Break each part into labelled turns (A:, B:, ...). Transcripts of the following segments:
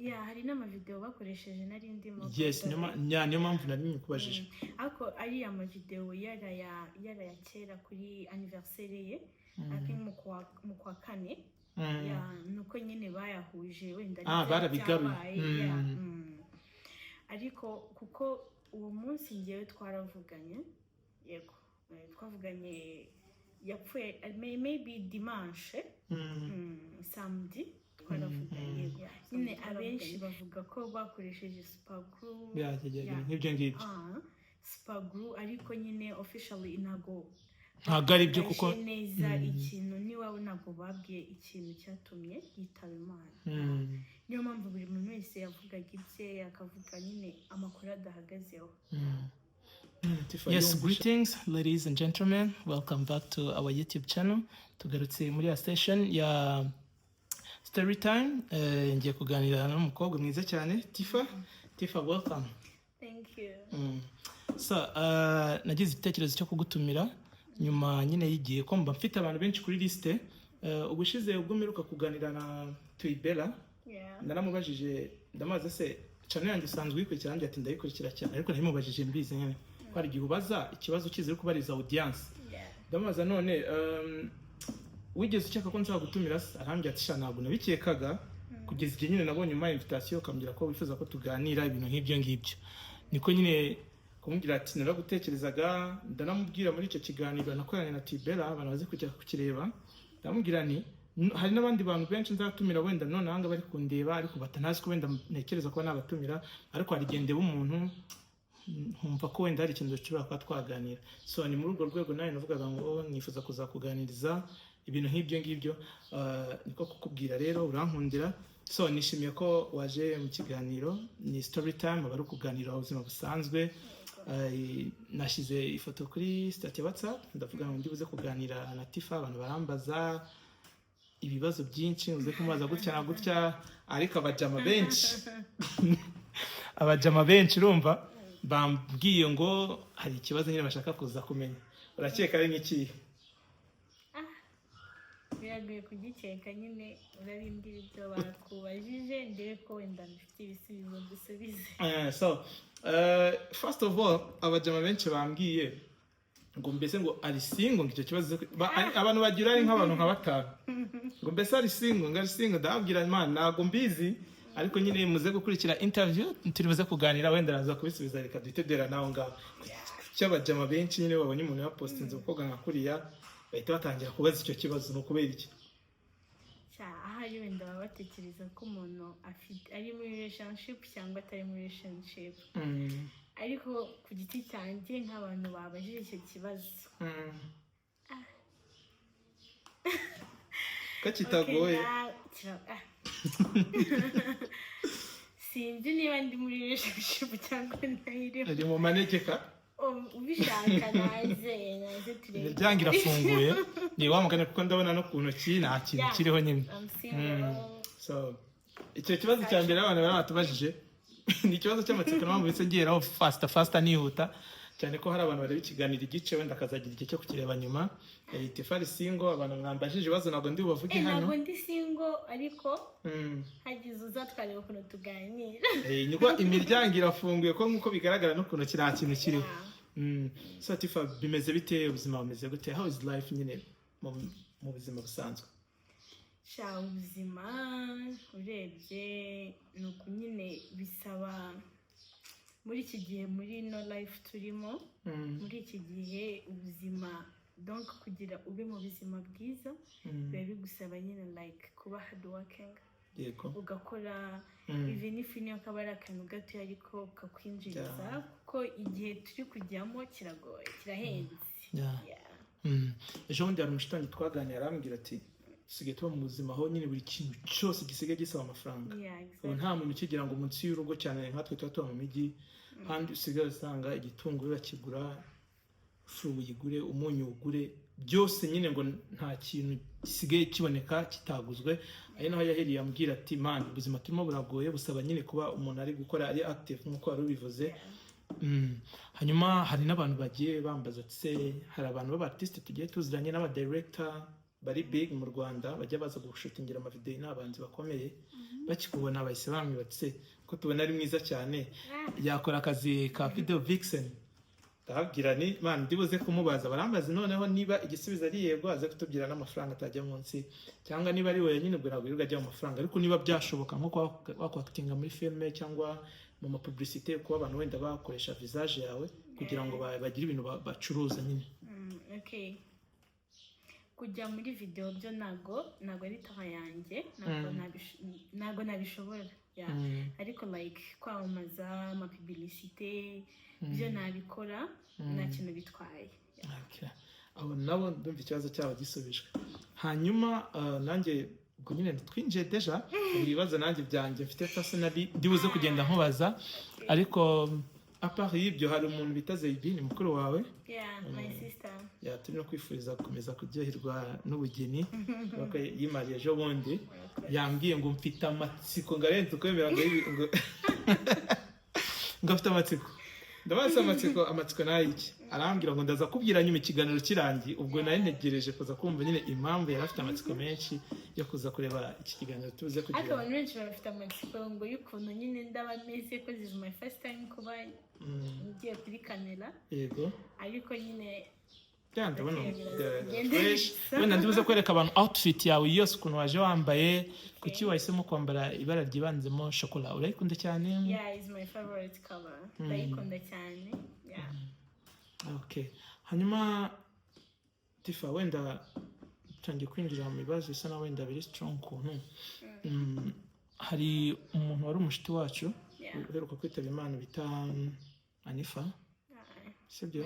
A: Yeah, hari n'amavideo bakoresheje nari ndimo.
B: Yes, niyo mpamvu nari kubajije.
A: Ariko ari amavideo yara ya kera kuri anniversaire ye, I think mu kwa kane. Yeah, nuko nyine bayahuje wenda
B: barabigaruye.
A: Ariko kuko uwo munsi ngewe twaravuganye, yego twavuganye yapfuye maybe dimanche, samedi twaravuganye. Nyine abenshi bavuga ko bakoresheje super glue.
B: Nk'ibyo ngibyo.
A: Super glue ariko nyine officially ntago
B: ari byo kuko
A: neza ikintu niwe ntago babwiye ikintu cyatumye yitaba Imana. Niyo mpamvu buri muntu wese yavugaga ibye akavuga nyine amakuru adahagazeho.
B: Yes, greetings ladies and gentlemen, welcome back to our YouTube channel. Tugarutse muri ya session ya story time. Ngiye kuganira n'umukobwa mwiza cyane, Tifa, welcome.
A: Thank you.
B: So nagize igitekerezo cyo kugutumira nyuma nyine yigiye ko mba mfite abantu benshi kuri liste. Ubushize ubwo mperuka kuganira na Tuibela, naramubajije ndamaze se channel yanjye isanzwe yikurikira njye ati ndayikurikira cyane, ariko ntimubajije mbizi nyine ko ari gihe ubaza ikibazo kize ko bariza audience. Ndamaza none wigeze ucyaka ko nshaka gutumira arambye ati ntabwo nabikekaga kugeza igihe nyine nabonye my invitation kambwira ko wifuza ko tuganira ibintu nk'ibyo ngibyo. Niko nyine kumubwira ati naragutekerezaga, ndanamubwira muri icyo kiganiro nakoranye na Tibera abantu bazi kujya kukireba. Ndamubwira ni hari n'abandi bantu benshi nzatumira wenda none hanga bari kundeba ariko batanazi ko wenda ntekereza ko nabatumira, ariko hari gende b'umuntu nkumva ko wenda hari ikintu dushobora kuba twaganira. So ni muri urwo rwego nawe navugaga ngo nifuza kuzakuganiriza ibintu nk'ibyo ngibyo. Niko kukubwira rero urankundira. So nishimiye ko waje mu kiganiro, ni story time abari kuganira ubuzima busanzwe. Nashize ifoto kuri stat ya WhatsApp ndavuga ngo ndibuze kuganira na Tifa, abantu barambaza ibibazo byinshi uze kumubaza gutya na gutya, ariko abajama benshi urumva bambwiye ngo hari ikibazo nyine bashaka kuza kumenya. Urakeka ari nk'iki?
A: Biragoye kugikeka nyine urabimbwira ibyo bakubajije ndebe ko wenda mfite ibisubizo dusubize.
B: So first of all abajama benshi bambwiye ngo mbese ngo ari single ngicyo kibazo abantu bagira ari nk'abantu nka batanu ngo mbese ari single ndabwira Imana ntago mbizi, ariko nyine muze gukurikira interview turibuze kuganira wenda naza kubisubiza reka duhitedera naho ngaho. Cy'abajama benshi nyine babonye umuntu yapostinze ukoga nka kuriya bahita batangira kubaza icyo kibazo no kubera iki.
A: Ahari wenda baba batekereza ko umuntu ari muri relationship cyangwa atari muri relationship. Ariko ku giti cyanjye nk'abantu babajije icyo kibazo
B: kitagoye
A: sinzi niba ndi muri relationship cyangwa ntayiriho.
B: Ari mu manegeka
A: ubishaka naze turebe.
B: Imiryango irafunguye ni wamugane kuko ndabona no ku ntoki nta kintu kiriho nyine. So icyo kibazo cya mbere abantu baratubajije ni ikibazo cy'amatsiko n'ampamvu bise ngeraho fast nihuta cyane ko hari abantu bari bikiganira igice wenda akazagira igihe cyo kukireba nyuma. Tifa ari single, abantu mwambajije ibibazo ntabwo ndi bubavuge hano.
A: Ntabwo ndi single ariko hagize uzatwara ukuntu tuganira.
B: Niko imiryango irafunguye ko nkuko bigaragara no kuno kira kintu kiriho. So Tifa bimeze bite, ubuzima bumeze gute, how is life nyine mu buzima busanzwe?
A: Ubuzima urebye nuko nyine bisaba muri iki gihe muri no life turimo, muri iki gihe ubuzima donc kugira ube mu buzima bwiza biba bigusaba nyine like kuba hard working, ugakora even if niyo kaba ari akantu gato ariko kakwinjiriza kuko igihe turi kujyamo kiragoye kirahenze.
B: Ejo bundi hari umushitangi twaganira arambwira ati usigaye tuba mu buzima aho nyine buri kintu cyose gisigaye gisaba amafaranga. Ubu nta muntu ukigira ngo munsi y'urugo cyane nkatwe tuba mu mijyi kandi usigaye usanga igitunguru bakigura, ifu uyigure, umunyu ugure, byose nyine ngo nta kintu gisigaye kiboneka kitaguzwe. Ari naho yaheriye ambwira ati man ubuzima turimo buragoye busaba nyine kuba umuntu ari gukora ari active nkuko wari ubivuze. Hanyuma hari n'abantu bagiye bambaza ati se hari abantu b'abartiste tugiye tuziranye n'aba director bari big mu Rwanda bajya baza gushutingira amavideo n'abanzi bakomeye bakikubona bahise bamwibatse ko tubona ari mwiza cyane yakora akazi ka video vixen ndababwira ni man ndibuze kumubaza barambaza noneho niba igisubizo ari yego aze kutubwira n'amafaranga atajya munsi cyangwa niba ari wenyine ubwo nabwo ajya mu mafaranga ariko niba byashoboka nko wakwakitinga muri filme cyangwa mu ma publicité kuba abantu wenda bakoresha visage yawe kugira ngo bagire ibintu bacuruza nyine.
A: Okay, kujya muri video byo nago ari taha yanjye nago nabishobora ariko like kwamamaza ama publicité byo nabikora nta kintu bitwaye.
B: Okay, abo nabo ndumva ikibazo cyabo gisubijwe. Hanyuma nanjye ubwo nyine twinjiye deja ibibazo nanjye byanjye mfite personally ndibuze kugenda nkubaza ariko apart y'ibyo hari umuntu bita Zeybin mukuru wawe.
A: Yeah, my sister.
B: Turi no kwifuriza gukomeza kuryoherwa n'ubugeni kuko yimariye ejo bundi yambwiye ngo mfite amatsiko ngarenze kwemera ngo ngafite amatsiko ndabaza amatsiko nayiki arambwira ngo ndaza kubwira nyuma ikiganiro kirangi ubwo nari ntegereje kuza kumva nyine impamvu yari afite amatsiko menshi yo kuza kureba iki kiganiro tubuze kugira.
A: Ariko abantu benshi bafite amatsiko ngo y'ukuntu nyine ndaba meze ko this is my first time kuba ngiye kuri kamera.
B: Yego,
A: ariko nyine
B: ndabona wenda ndibuze kwereka abantu outfit yawe yose ukuntu waje wambaye kuki wahisemo kwambara ibara ryibanzemo shokora urayikunda cyane.
A: Yeah, is my favorite color. Ndayikunda cyane. Yeah.
B: Okay, hanyuma Tifa wenda tangiye kwinjira mu bibazo bisa na wenda very strong kuntu hari umuntu wari umushiti wacu uheruka kwitaba Imana bita Anifa, sibyo?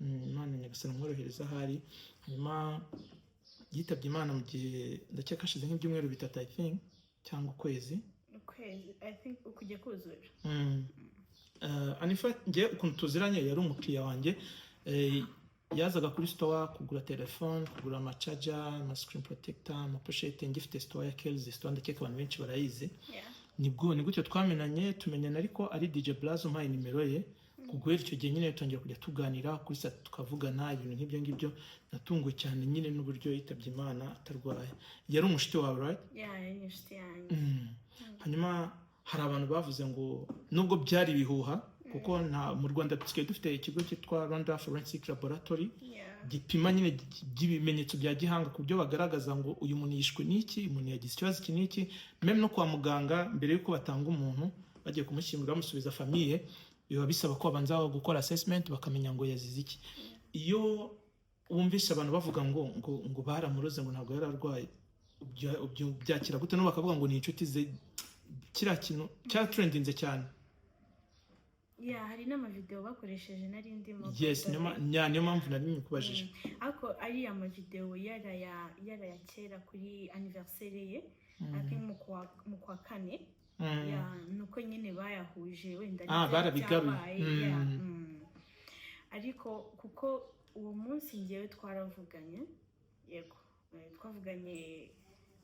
B: Imana nyagasani mworohereza ahari. Hanyuma yitabye Imana mu gihe ndakeka hashize nk'ibyumweru bitatu I think cyangwa ukwezi
A: I think ukujya kuzura.
B: Anifa ngiye ukuntu tuziranye yari umukiriya wanjye yazaga kuri store kugura telefone kugura amacaja ama screen protector ama pochette ngifite store ya Kells store ndakeka abantu benshi barayizi. Ni gutyo twamenanye tumenyana ariko ari DJ Blazo umpaye nimero ye kuguhera icyo gihe nyine tutangiye kujya tuganira kuri sa tukavugana ibintu nk'ibyo ngibyo natunguwe cyane nyine n'uburyo yitabye Imana atarwaye. Yari umushiti wawe right?
A: Yeah, yari umushiti yanjye.
B: Hanyuma hari abantu bavuze ngo nubwo byari bihuha kuko mu Rwanda dusigaye dufite ikigo cyitwa Rwanda Forensic Laboratory gipima nyine by'ibimenyetso bya gihanga ku byo bagaragaza ngo uyu muntu yishwe n'iki umuntu yagize ikibazo iki n'iki même no kwa muganga mbere yuko batanga umuntu bagiye kumushyingura bamusubiza famille biba bisaba ko abanza gukora assessment bakamenya ngo yazize iki. Iyo wumvise abantu bavuga ngo baramuroze ngo ntabwo yararwaye byakira gute no bakavuga ngo ni inshuti ze kira kintu cya trendinze cyane.
A: Yeah, hari n'amavideo bakoresheje nari ndimo.
B: Yes, niyo mpamvu nari nyikubajije.
A: Ariko ari amavideo yara ya kera kuri anniversaire ye akin mu kwa kane. Yeah, nuko nyine bayahuje wenda
B: barabigaruye.
A: Ariko kuko uwo munsi ngewe twaravuganye yego twavuganye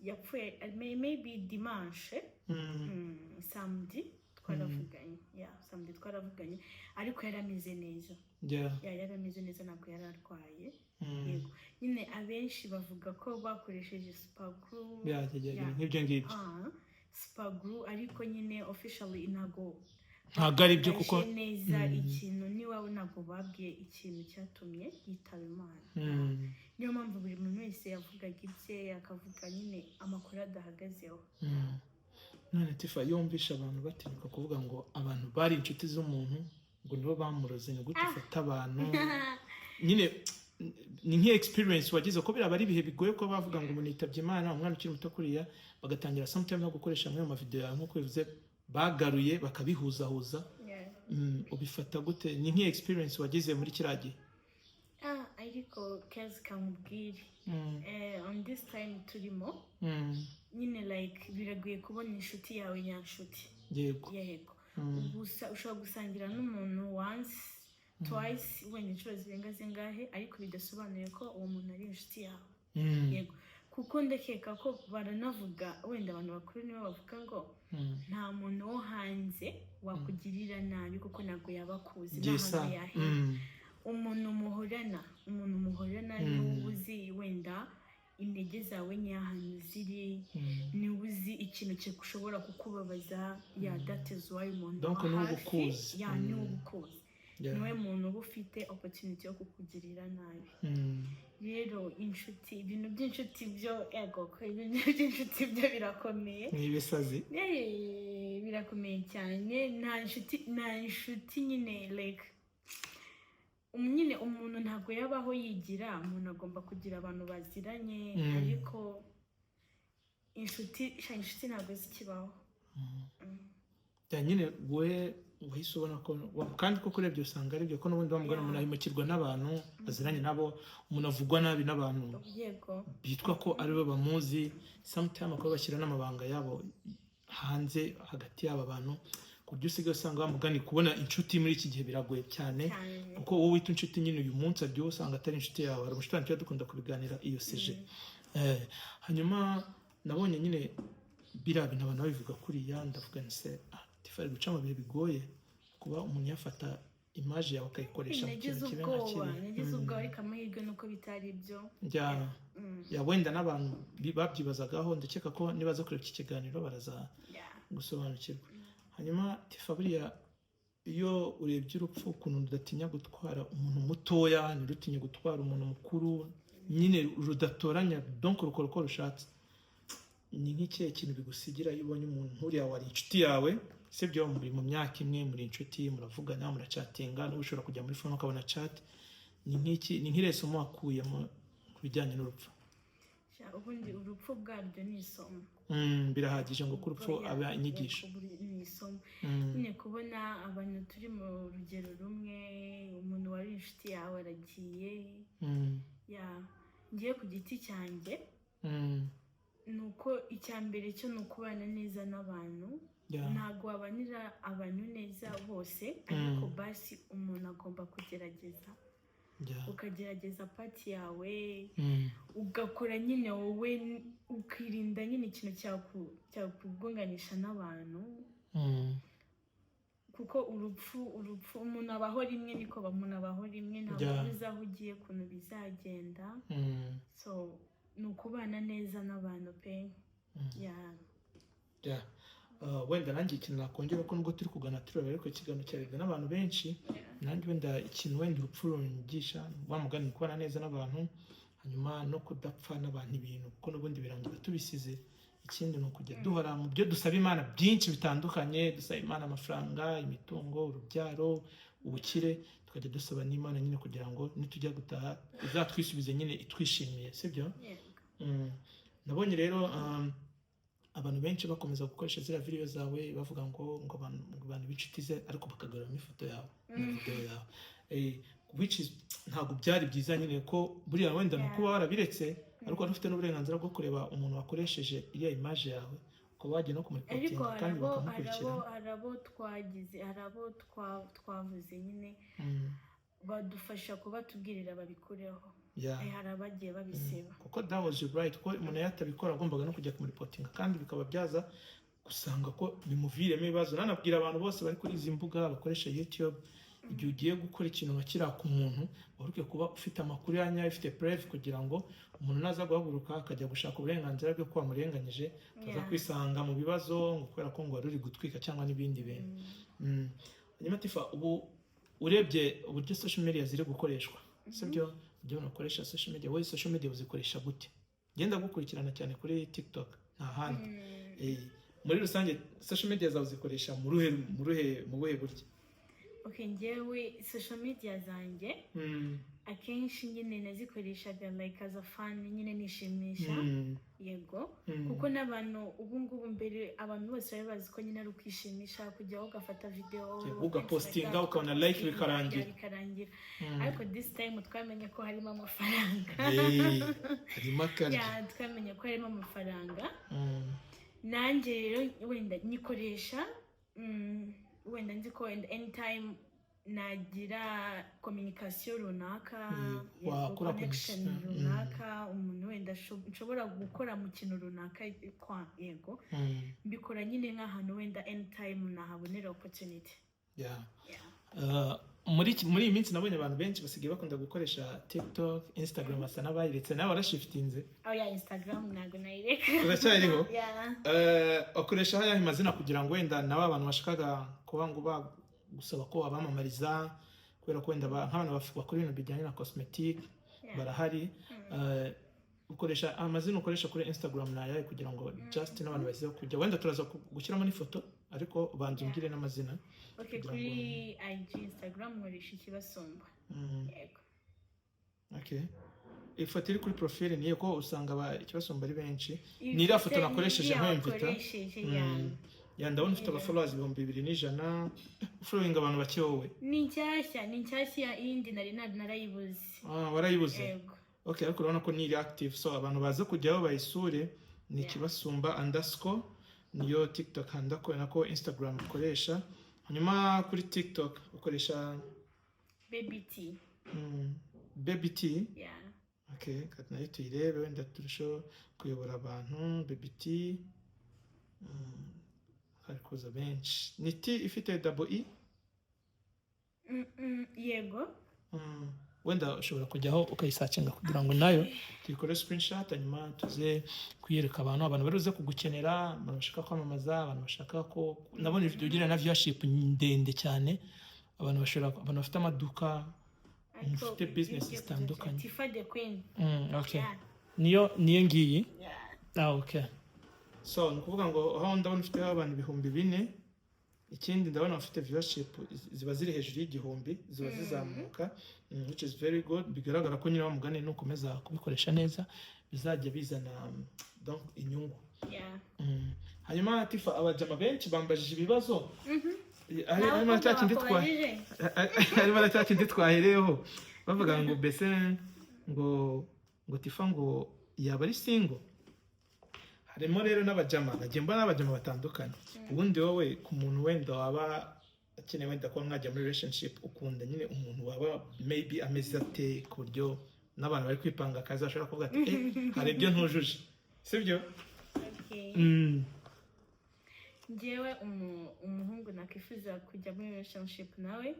A: yapfuye maybe dimanche samedi twaravuganye samedi twaravuganye ariko yarameze neza. Yarameze neza ntabwo yararwaye. Yego nyine abenshi bavuga ko bakoresheje super glue
B: nk'ibyo ngibyo
A: super glue ariko nyine officially ntago
B: ari byo kuko
A: neza ikintu niwawe ntago babwiye ikintu cyatumye yitaba Imana. Niyo mpamvu buri muntu wese yavugaga ibye akavuga nyine amakuru adahagazeho.
B: None Tifa yumvisha abantu batinyuka kuvuga ngo abantu bari inshuti z'umuntu ngo nibo bamuroze ni gute ufata abantu nyine ni nk'iyo experience wagize ko biraba ari ibihe bigoye ko bavuga ngo umuntu yitabye Imana umwana ukiri muto kuriya bagatangira sometimes no gukoresha amwe mu mavideo yawe nk'uko bivuze bagaruye bakabihuzahuza. Ubifata gute? Ni nk'iyo experience wagize muri kiriya gihe?
A: Ariko kazi kamubwire on this time turimo nyine like biraguye kubona inshuti yawe nyanshuti. Yego gusa ushobora gusangira n'umuntu once twice wenda inshuro zirenga zingahe ariko bidasobanuye ko uwo muntu ari inshuti yawe. Yego kuko ndakeka ko baranavuga wenda abantu bakuru nibo bavuga ngo nta muntu wo hanze wakugirira nabi kuko ntabwo yabakuzi n'ahantu yahiye. Umuntu muhorana n'ubuzi wenda intege zawe nyahantu ziri niwe uzi ikintu gishobora kukubabaza that is why umuntu
B: wa hafi
A: niwe ubukuzi niwe muntu uba ufite opportunity yo kukugirira nabi rero inshuti ibintu by'inshuti byo ibintu by'inshuti byo birakomeye
B: ni ibisazi
A: birakomeye cyane nta inshuti nyine like nyine umuntu ntabwo yabaho yigira umuntu agomba kugira abantu baziranye ariko inshuti ntabwo zikibaho
B: nyine wowe wahise ubona ko kandi koko urebye usanga ari byo ko n'ubundi bamugana umuntu ahimukirwa n'abantu baziranye nabo umuntu avugwa nabi n'abantu bitwa ko ari bo bamuzi sometimes bakaba bashyira n'amabanga yabo hanze hagati y'aba bantu ku buryo usigaye usanga bamugani kubona inshuti muri iki gihe biragoye cyane kuko wowe wita inshuti nyine uyu munsi aryo usanga atari inshuti yawe hari umushuti wanjye dukunda kubiganira iyo seje hanyuma nabonye nyine biriya bintu abantu babivuga kuriya ndavuga ni se tifari guca mu bihe bigoye kuba umuntu yafata imaje yawe akayikoresha mu kintu kibe nka kibi
A: nagize ubwoba ariko amahirwe nuko bitari ibyo
B: wenda n'abantu babyibazagaho ndakeka ko nibaza kureba iki kiganiro baraza gusobanukirwa hanyuma tifa buriya iyo urebye urupfu ukuntu rudatinya gutwara umuntu mutoya ntirutinya gutwara umuntu mukuru nyine rudatoranya donc rukora uko rushatse ni nk'ikihe kintu bigusigira iyo ubonye umuntu nk'uriya wari inshuti yawe sibyo muri mu myaka imwe muri inshuti muravugana muracatinga n'ubu ushobora kujya muri phone ukabona chat ni nk'iresomo wakuyemo ku bijyanye n'urupfu
A: ubundi urupfu bwaryo ni isomo
B: birahagije ngo ko urupfu aba inyigisho
A: ni isomo nyine kubona abantu turi mu rugero rumwe umuntu wari inshuti yawe aragiye ngiye ku giti cyanjye nuko icya mbere cyo ni ukubana neza n'abantu ntabwo wabanira abantu neza bose ariko basi umuntu agomba kugerageza ukagerageza pati yawe ugakora nyine wowe ukirinda nyine ikintu cyakugonganisha n'abantu kuko urupfu umuntu abaho rimwe niko umuntu abaho rimwe ntabwo uzi aho ugiye ukuntu bizagenda so ni ukubana neza n'abantu pe
B: wenda nanjye ikintu nakongera ko nubwo turi kugana tureba ariko ikiganiro cyarebwa n'abantu benshi nanjye wenda ikintu wenda urupfu runyigisha wamugana kubana neza n'abantu hanyuma no kudapfa n'abantu ibintu kuko n'ubundi birangira tubisize ikindi ni ukujya duhora mu byo dusaba imana byinshi bitandukanye dusaba imana amafaranga imitungo urubyaro ubukire tukajya dusaba n'imana nyine kugira ngo nitujya gutaha izatwisubize nyine itwishimiye sibyo nabonye rero abantu benshi bakomeza gukoresha ziriya video zawe bavuga ngo abantu b'inshuti ze ariko bakagarura ifoto yawe na video yawe which is ntabwo byari byiza nyine ko buriya wenda no kuba warabiretse ariko wari ufite n'uburenganzira bwo kureba umuntu wakoresheje iriya image yawe ko wagiye no kumuripotinga kandi bakamukurikira
A: hari abo twavuze nyine badufasha kuba tubwirira babikureho hari abagiye babiseba
B: kuko that was right ko umuntu yatabikora agombaga no kujya kumuripotinga kandi bikaba byaza gusanga ko bimuviremo ibibazo nanabwira abantu bose bari kuri izi mbuga bakoresha YouTube igihe ugiye gukora ikintu nka kiriya ku muntu waruke kuba ufite amakuru yanyayo ufite preve kugira ngo umuntu naza guhaguruka akajya gushaka uburenganzira bwe ko wamurenganyije aza kwisanga mu bibazo ngo kubera ko ngo wari uri gutwika cyangwa n'ibindi bintu hanyuma Tifa ubu urebye uburyo social media ziri gukoreshwa sibyo ibyo unakoresha social media wowe social media uzikoresha gute genda gukurikirana cyane kuri TikTok nta handi muri rusange social media zawe uzikoresha mu buhe buryo
A: njyewe social media zanjye akenshi nyine nazikoreshaga like as a fun nyine nishimisha yego kuko n'abantu ubu ngubu mbere abantu bose bari bazi ko nyine ari ukwishimisha kujyaho ugafata video
B: ugapostinga ukabona like bikarangira
A: ariko this time twamenye ko harimo amafaranga twamenye ko harimo amafaranga nanjye rero wenda nyikoresha wenda nzi ko anytime nagira communication runaka connection runaka umuntu wenda nshobora gukora mu kintu runaka yego mbikora nyine nk'ahantu wenda anytime nahabonera opportunity
B: muri iyi minsi nabonye abantu benshi basigaye bakunda gukoresha TikTok, Instagram basa n'abayiretse. Nawe warashiftinze?
A: Instagram ntabwo nayireka.
B: Uracyariho? Ukoresha ayahe mazina kugira ngo wenda nabo abantu bashakaga kuba ngo gusaba ko abamamariza, kubera ko wenda nk'abantu bakora ibintu bijyanye na cosmetic barahari. Ukoresha amazina ukoresha kuri Instagram na ayahe kugira ngo just n'abantu bazize kujya, wenda turaza gushyiramo n'ifoto ariko banze umbwire n'amazina.
A: Kuri IG Instagram nkoresha Ikibasumba. Yego.
B: Ifoto iri kuri profile niyo ko usanga Ikibasumba ari benshi. Ni iriya foto nakoresheje nk'imvita. Ndabona ufite followers 2100. Following abantu bake wowe?
A: Ni nshyashya iyindi narayibuze.
B: Warayibuze? Yego. Ariko urabona ko ni active, so abantu baza kujyaho bayisure. Ni Ikibasumba _ niyo TikTok handle nako Instagram ukoresha. Hanyuma kuri TikTok ukoresha
A: Baby T.
B: Baby T?
A: Yeah.
B: Kandi nayo tuyirebe wenda turushaho kuyobora abantu. Baby T. Hari kuza benshi. Ni T ifite double E?
A: Yego.
B: Wenda ushobora kujyaho ukayisacinga kugira ngo nayo tuyikore screenshot, hanyuma tuze kuyereka abantu baruze kugukenera, abantu bashaka kwamamaza, abantu bashaka ko nabone ugira na viewership ndende cyane, abantu bafite amaduka, bafite business zitandukanye.
A: Tifa the Queen.
B: Niyo ngiyi. So nukuvuga ngo aho ndabona ufite abantu 4,000. Ikindi ndabona ufite viewership ziba ziri hejuru y'igihumbi, ziba zizamuka, which is very good. Bigaragara ko nyine bamugane nukomeza kubikoresha neza bizajya bizana donc inyungu. Hanyuma Tifa, abajama benshi bambajije ibibazo. Harimo cyakindi twahereyeho bavuga ngo bese ngo Tifa ngo yaba ari single. Harimo rero n'abajama, mbona n'abajama batandukanye. Ubundi wowe ku muntu wenda waba akeneye wenda ko mwajya muri relationship, ukunda nyine umuntu waba maybe ameze ate ku buryo n'abantu bari kwipanga akazi bashobora kuvuga ati hari ibyo ntujuje, sibyo?
A: Njyewe umuhungu nakwifuza kujya muri relationship nawe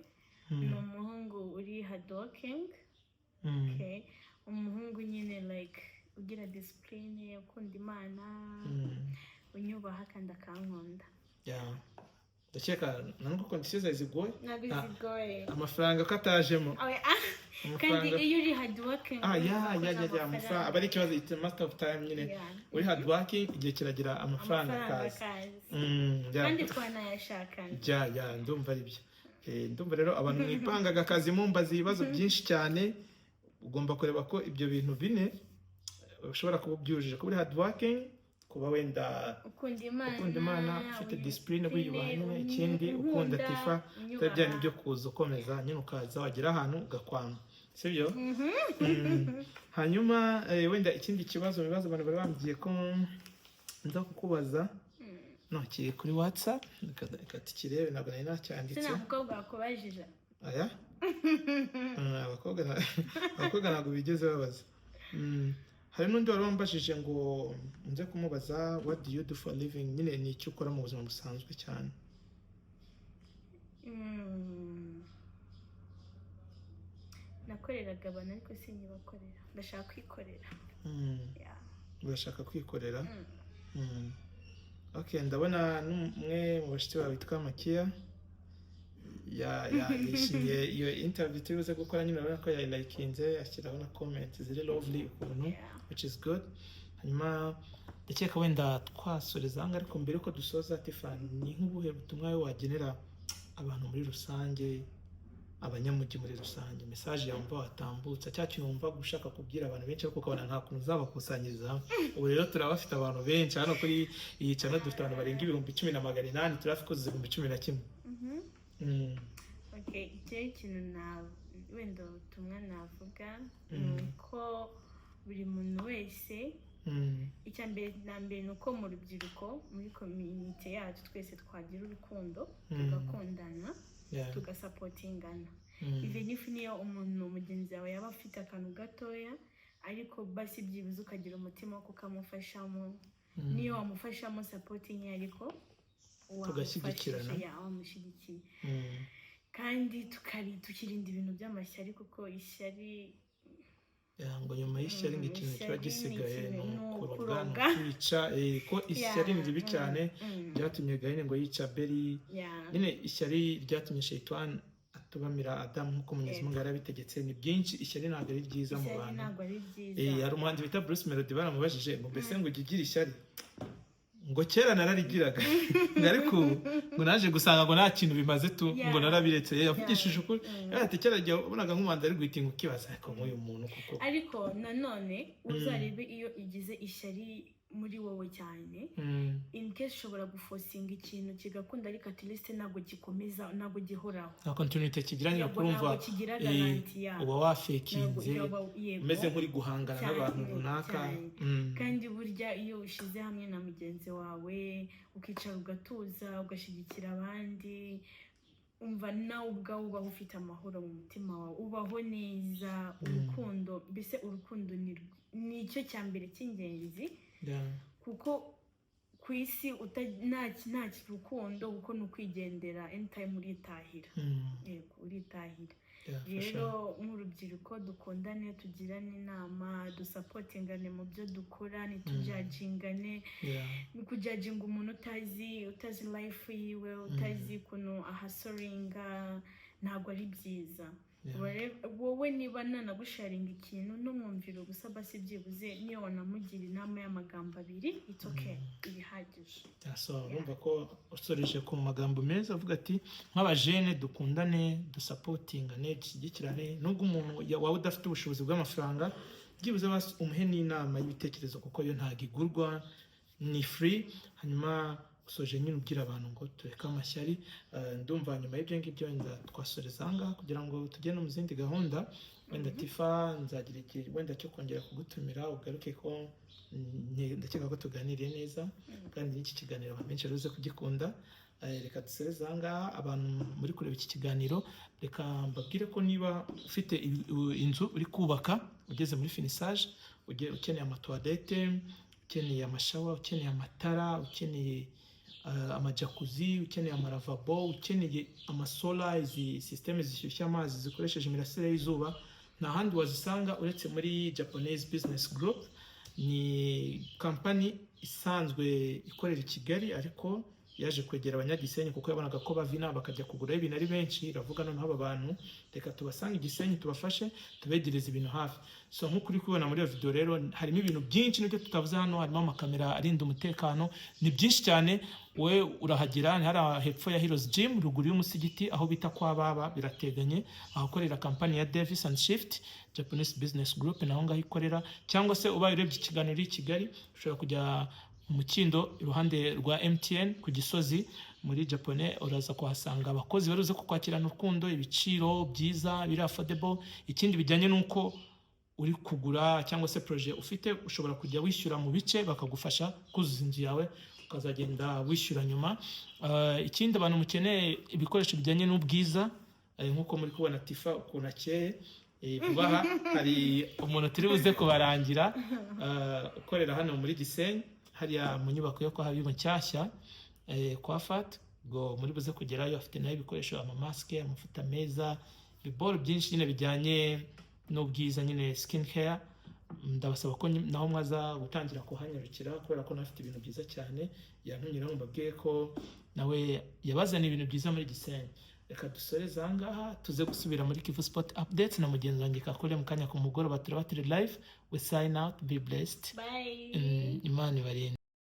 A: ni umuhungu uri hardworking. Umuhungu nyine like ugira discipline, ukunda Imana, unyubaha kandi akankunda.
B: Ndakeka nanko kondisiyo zigoye.
A: Ntabwo zigoye.
B: Amafaranga ko atajemo.
A: Kandi iyo uri hardworking.
B: Amafaranga aba ari ikibazo, it's a matter of time nyine. Uri hardworking igihe kiragira amafaranga akazi.
A: Kandi twanayashakana.
B: Ndumva ari byo. Ndumva rero abantu mwipangaga akazi mumbaza ibibazo byinshi cyane, ugomba kureba ko ibyo bintu bine ushobora kuba byujuje, kuba uri hardworking, kuba wenda ukunda Imana, ufite discipline, wiyubaha nyine. Ikindi ukunda Tifa, utajya n'ibyo kuza ukomeza nyine ukaza wagera ahantu ugakwama, sibyo? Hanyuma wenda ikindi kibazo abantu bari bambwiye ko nza kukubaza kiri kuri WhatsApp, reka tukirebe, ntabwo nari nacyanditse.
A: Sinakubwira bakubajije.
B: Abakobwa ntabwo bigeze babaza. Hari n'undi wari wambajije ngo nze kumubaza what do you do for a living, nyine ni icyo ukora mu buzima busanzwe cyane.
A: Nakoreraga abantu ariko sinyibakorera, ndashaka kwikorera.
B: Urashaka kwikorera? Ndabona n'umwe mu bashitsi bawe witwa Makia yishimiye iyo interview tubuze gukora, nyine urabona ko yayilikinze, ashyiraho na comment ziri lovely ukuntu, which is good. Hanyuma ndakeka wenda twasoreza hanga, ariko mbere ko dusoza Tifa, ni nk'ubuhe butumwa wagenera abantu muri rusange, abanyamujyi muri rusange, message yumva watambutsa cyacyo yumva gushaka kubwira abantu benshi ariko ukabona nta kuntu uzabakusanyiriza hamwe? Ubu rero turabafite abantu benshi hano kuri iyi channel, dufite abantu barenga 10,800, turafikoze 11,000.
A: Icyo ikintu wenda ubutumwa navuga ni uko buri muntu wese, icya mbere na mbere ni uko mu rubyiruko, muri community yacu twese twagira urukundo, tugakundana, tugasapotingana. Even if niyo umuntu mugenzi wawe yaba afite akantu gatoya, ariko basi byibuze ukagira umutima wo kukamufashamo, niyo wamufashamo supporting ariko
B: tugashyigikirana,
A: wamushyigikiye. kandi tukirinda ibintu by'amashyari kuko ishyari
B: ngo nyuma y'ishyari ngo ikintu kiba gisigaye ni ukuroga no kwica ko ishyari ni ribi cyane ryatumye Gahini ngo yica Abeli nyine ishyari ryatumye Shayitani atubamira Adamu nk'uko Mwenyezi Mungu yarabitegetse ni byinshi ishyari ntabwo ari ryiza mu bantu hari umuhanzi bita Bruce Melody baramubajije ngo mbese ngo ugira ishyari ngo kera nararigiraga ariko ngo naje gusanga ngo nta kintu bimaze tu ngo narabiretse yavugishije ukuri ati kera jya ubonaga nk'umuhanzi ari guhitinga ukibaza ariko nk'uyu muntu kuko
A: ariko nanone uzarebe iyo igize ishyari muri wowe cyane in case ushobora gufosinga ikintu kigakunda ariko at least ntabwo gikomeza ntabwo gihoraho
B: nta continuity kigira kurumva uba wafekinze umeze nk'uri guhangana n'abantu runaka
A: kandi burya iyo ushize hamwe na mugenzi wawe ukicara ugatuza ugashyigikira abandi umva nawe ubwawe ubaho ufite amahoro mu mutima wawe ubaho neza urukundo mbese urukundo ni icyo cya mbere cy'ingenzi kuko ku isi nta rukundo kuko ni ukwigendera anytime uritahira yego uritahira rero nk'urubyiruko dukundane tugirane inama dusapotingane mu byo dukora ntitujajingane kujajinga umuntu utazi life yiwe utazi ukuntu ahasoringa ntabwo ari byiza wowe niba nanagusharinga ikintu n'umwumviro gusa basi byibuze niyo wanamugira inama y'amagambo abiri it's okay ibihagije
B: urumva ko usoreje ku magambo meza avuga ati nk'abajene dukundane dusapotingane dushyigikirane nubwo umuntu wawe udafite ubushobozi bw'amafaranga byibuze umuhe n'inama y'ibitekerezo kuko yo ntabwo igurwa ni free hanyuma usoje nyine ubwira abantu ngo tureke amashyari ndumva nyuma y'ibyo ngibyo wenda twasoreza ahangaha kugira ngo tujye no mu zindi gahunda wenda Tifa nzagira igihe wenda cyo kongera kugutumira ugaruke ko ndakeka ko tuganiriye neza kandi n'iki kiganiro abantu benshi baruze kugikunda reka dusoreze ahangaha abantu muri kureba iki kiganiro reka mbabwire ko niba ufite inzu uri kubaka ugeze muri finissage ukeneye amatoilette ukeneye amashawa ukeneye amatara ukeneye amajakuzi ukeneye amaravabo ukeneye amasola izi systeme zishyushya amazi zikoresheje imirasire y'izuba nta handi wazisanga uretse muri Japanese Business Group ni company isanzwe ikorera i Kigali ariko yaje kwegera abanyagisenyi kuko yabonaga ko bavina bakajya kugura ibintu ari benshi iravuga noneho aba bantu reka tubasanga igisenyi tubafashe tubegereze ibintu hafi so nk'uko uri kubona muri iyo video rero harimo ibintu byinshi n'ibyo tutavuze hano harimo amakamera arinda umutekano ni byinshi cyane we urahagera ni hari hepfo ya Heroes Gym ruguru y'umusigiti aho bita kwa baba birateganye ahakorera company ya Davis and Shift Japanese Business Group naho ngaho ikorera cyangwa se ubaye urebye ikiganiro i Kigali ushobora kujya Mukindo iruhande rwa MTN ku Gisozi muri Japonais uraza kuhasanga abakozi baruze kukwakirana urukundo ibiciro byiza biri affordable ikindi bijyanye nuko uri kugura cyangwa se projet ufite ushobora kujya wishyura mu bice bakagufasha kuzuza inzu yawe ukazagenda wishyura nyuma ikindi abantu mukeneye ibikoresho bijyanye n'ubwiza nkuko muri kubona Tifa ukuntu akeye vubaha hari umuntu turi buze kubarangira ukorera hano muri Gisenyi hariya mu nyubako yo kwa Habibu nshyashya kwa Fat ngo muri buze kugerayo afite nayo ibikoresho amamaske amafuta meza ibiboro byinshi nyine bijyanye n'ubwiza nyine skin care ndabasaba ko naho mwaza gutangira kuhanyarukira kubera ko nafite ibintu byiza cyane yantumira mbabwiye ko nawe yabazana ibintu byiza muri Gisenyi reka dusoreze ahangaha tuze gusubira muri Kivu Sport Updates na mugenzi wanjye Kakule mu kanya ku mugoroba turi live we sign out be blessed
A: bye
B: Imana ibarinde.